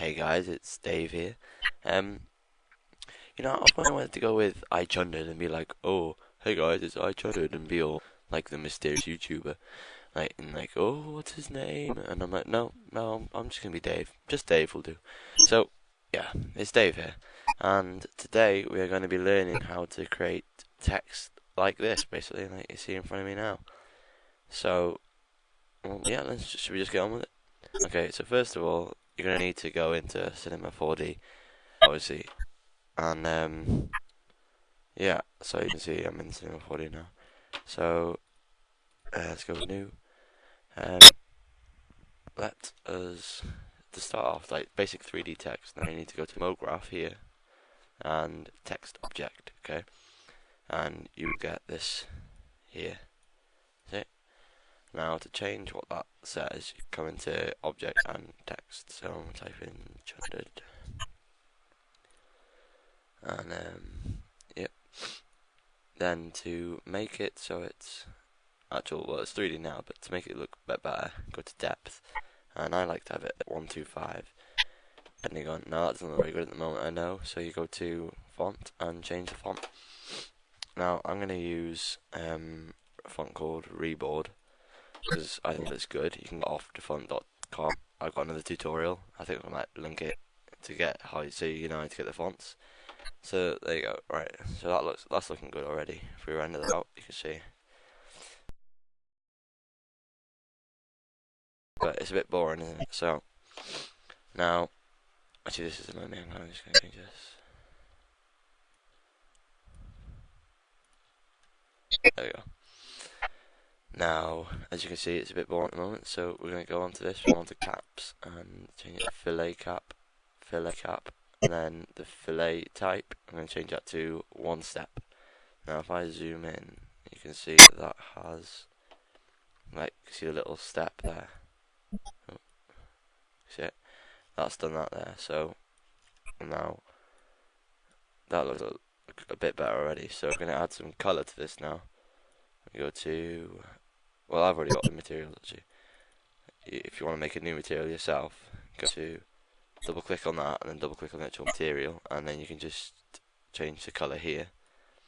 Hey guys, it's Dave here. Um, I was wanted to go with iChundered and be like, oh, hey guys, it's iChundered, and be all like the mysterious YouTuber, oh, what's his name? And I'm like, no, no, I'm just gonna be Dave. Just Dave will do. So, yeah, it's Dave here, and today we are going to be learning how to create text like this, basically, like you see in front of me now. So, well, yeah, should we just get on with it? Okay, so first of all, you're gonna need to go into Cinema 4D, obviously, and yeah. So you can see I'm in Cinema 4D now. So let's go with new. Um, let us to start off like basic 3D text. Now you need to go to MoGraph here and text object. Okay, and you get this here. See? Now to change what that says, you come into object and text. So I'm type in chundered. And yep. Then to make it so it's well, it's 3D now, but to make it look a bit better, go to depth, and I like to have it at 125. Depending on, now that doesn't look very good at the moment, I know. So you go to font and change the font. Now I'm going to use a font called Reboard because I think it's good. You can go off to font.com. I've got another tutorial. I think I might link it to get how so you know how to get the fonts. So there you go. Right. So that's looking good already. If we render that out, you can see. But it's a bit boring, isn't it? So now, actually, this is my main. I'm just gonna change this. There we go. Now, as you can see, it's a bit boring at the moment. So we're gonna go on to this. We're on to caps and change it to fillet cap, and then the fillet type. I'm gonna change that to one step. Now, if I zoom in, you can see that has see a little step there. Oh, see it? That's done that there. So now that looks a bit better already. So we're going to add some colour to this now. We go to, well, I've already got the material actually. If you want to make a new material yourself, go to double click on that and then double click on the actual material, and then you can just change the colour here.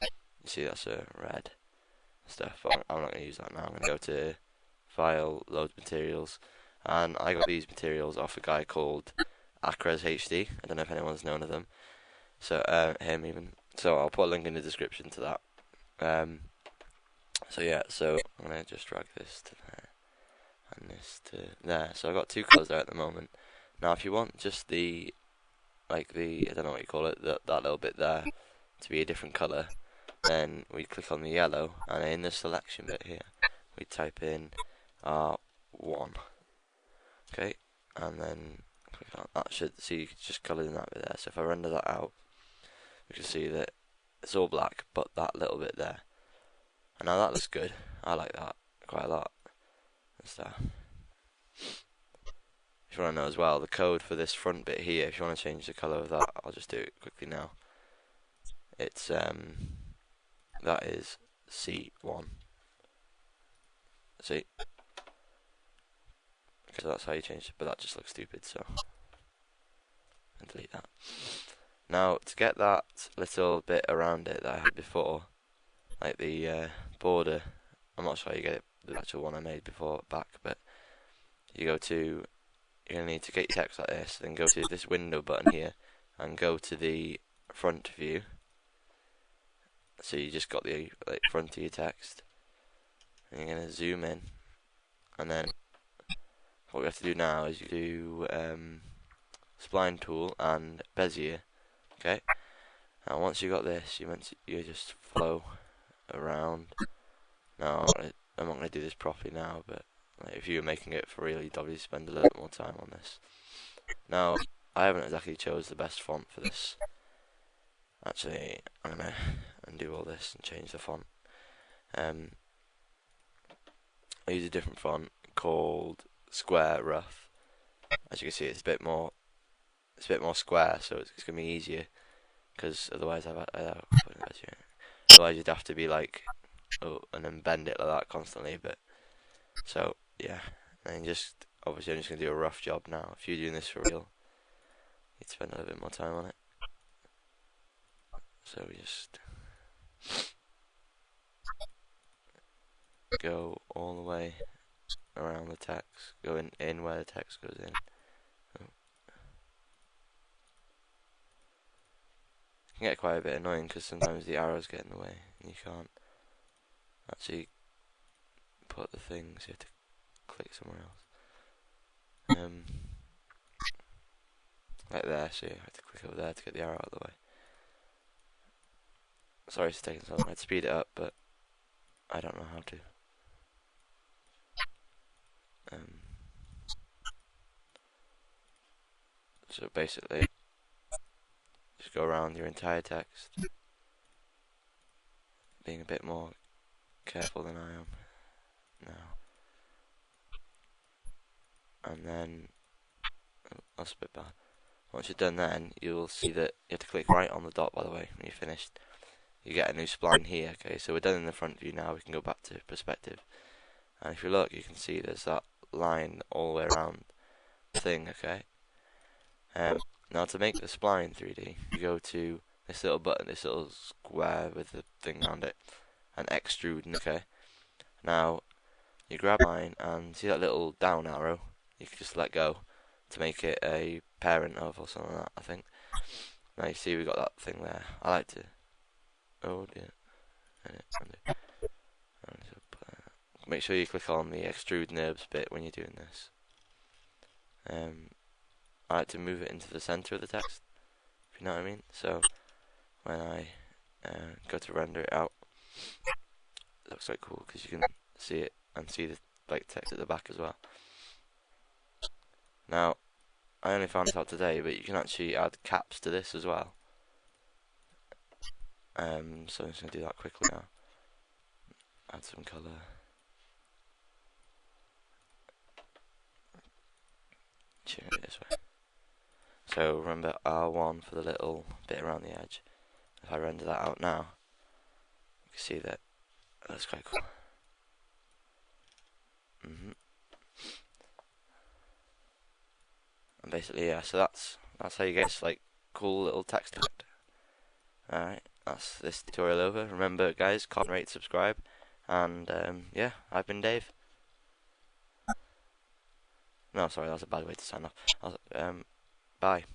You see that's a red stuff, but I'm not going to use that now. I'm going to go to file, load materials, and I got these materials off a guy called Acres HD. I don't know if anyone's known of them. So him even. So I'll put a link in the description to that. So yeah, so I'm gonna just drag this to there and this to there. So I've got two colours there at the moment. Now if you want just the I don't know what you call it, that little bit there to be a different colour, then we click on the yellow, and in the selection bit here we type in R1. Okay, and then click on that. Should see you just coloured in that bit there. So if I render that out, we can see that it's all black, but that little bit there. And now that looks good. I like that quite a lot. And stuff. If you want to know as well, the code for this front bit here, if you want to change the colour of that, I'll just do it quickly now. It's that is C1. See? Okay, so that's how you change it, but that just looks stupid, so and delete that. Now to get that little bit around it that I had before, like the border, I'm not sure how you get it, the actual one I made before back, but you're going to need to get your text like this, then go to this window button here, and go to the front view. So you just got the front of your text, and you're going to zoom in, and then what we have to do now is you do spline tool and Bezier. Okay. Now once you got this, you just follow around. Now I'm not going to do this properly now, but if you were making it for real, you'd obviously spend a little bit more time on this. Now I haven't exactly chose the best font for this. Actually, I'm gonna undo all this and change the font. I use a different font called Square Rough. As you can see, it's a bit more square, so it's gonna be easier. Because otherwise, otherwise you'd have to be like, oh, and then bend it like that constantly. But so yeah, and just obviously I'm just gonna do a rough job now. If you're doing this for real, to spend a little bit more time on it. So we just go all the way around the text, go in where the text goes in. Oh. It can get quite a bit annoying because sometimes the arrows get in the way and you can't actually put the things, you have to click somewhere else. Like there, so you have to click over there to get the arrow out of the way. Sorry it's taking so long, I'd speed it up, but I don't know how to. So basically, just go around your entire text, being a bit more careful than I am now. And then, oh, that's a bit bad. Once you're done then, you'll see that you have to click right on the dot, by the way, when you're finished. You get a new spline here, okay, so we're done in the front view now, we can go back to perspective. And if you look, you can see there's that line all the way around the thing, okay? Now to make the spline 3D, you go to this little button, this little square with the thing around it, and extrude, okay? Now, you grab mine and see that little down arrow, you can just let go to make it a parent of or something like that, I think. Now you see we got that thing there. I like to, oh dear, make sure you click on the extrude NURBS bit when you're doing this. I like to move it into the center of the text, if you know what I mean. So when I go to render it out, it looks quite cool because you can see it and see the text at the back as well. Now, I only found this out today, but you can actually add caps to this as well. So I'm just going to do that quickly now. Add some colour. Change it this way. So remember R1 for the little bit around the edge. If I render that out now, you can see that that's quite cool. And basically, yeah, so that's how you get like cool little text effect. Alright, that's this tutorial over. Remember guys, comment, rate, subscribe, and yeah, I've been Dave. No, sorry, that's a bad way to sign off. Bye.